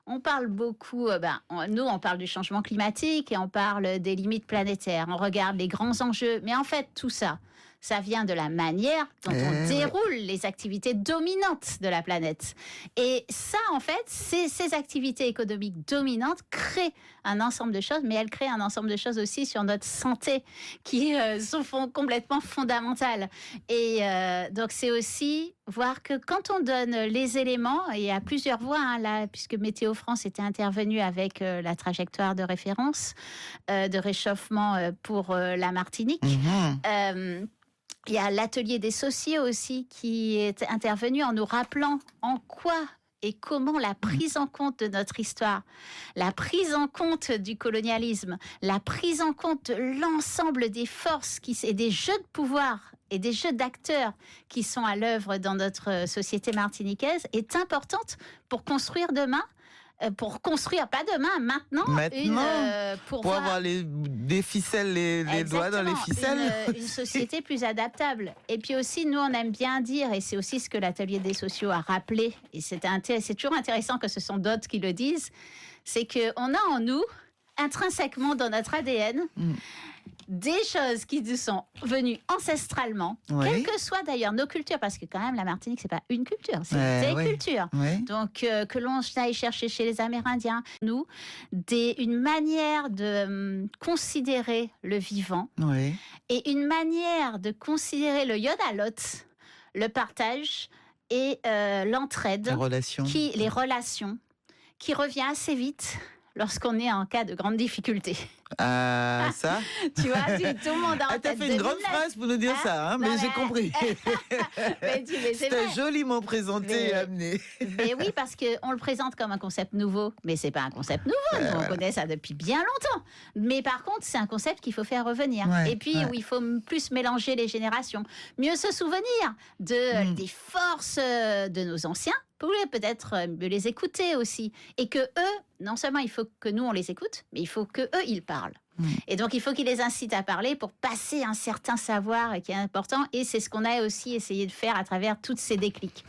On parle beaucoup, nous on parle du changement climatique et on parle des limites planétaires. On regarde les grands enjeux, mais en fait tout ça, ça vient de la manière dont on déroule les activités dominantes de la planète. Et ça, en fait, ces activités économiques dominantes créent un ensemble de choses, mais elles créent un ensemble de choses aussi sur notre santé qui sont complètement fondamentales. Et donc c'est aussi voir que quand on donne les éléments, et il y a plusieurs voies, là, puisque Météo France était intervenu avec la trajectoire de référence de réchauffement pour la Martinique. Il y a l'atelier des sociaux aussi qui est intervenu en nous rappelant en quoi et comment la prise en compte de notre histoire, la prise en compte du colonialisme, la prise en compte de l'ensemble des forces et des jeux de pouvoir et des jeux d'acteurs qui sont à l'œuvre dans notre société martiniquaise est importante pour construire demain. Pour construire, pas demain, maintenant pour avoir des ficelles, les doigts dans les ficelles. Une société plus adaptable. Et puis aussi, nous, on aime bien dire, et c'est aussi ce que l'atelier des sociaux a rappelé, et c'est toujours intéressant que ce sont d'autres qui le disent, c'est qu'on a en nous, intrinsèquement dans notre ADN, des choses qui nous sont venues ancestralement, quelles que soient d'ailleurs nos cultures, parce que quand même la Martinique c'est pas une culture, c'est des cultures. Donc que l'on aille chercher chez les Amérindiens, nous, une manière de considérer le vivant et une manière de considérer le yodalot, le partage et l'entraide, les relations, qui revient assez vite lorsqu'on est en cas de grande difficulté. Ça tu vois, tout le monde a en tête. T'as fait une grande phrase pour nous dire ça, mais j'ai compris. C'était joliment présenté et amené. Mais oui, parce qu'on le présente comme un concept nouveau, mais c'est pas un concept nouveau. Nous, on connaît ça depuis bien longtemps. Mais par contre, c'est un concept qu'il faut faire revenir. Et puis, où il faut plus mélanger les générations. Mieux se souvenir des forces de nos anciens, pour peut-être les écouter aussi. Et que eux, non seulement il faut que nous on les écoute, mais il faut que eux ils parlent. Et donc il faut qu'ils les incitent à parler pour passer un certain savoir qui est important. Et c'est ce qu'on a aussi essayé de faire à travers toutes ces déclics.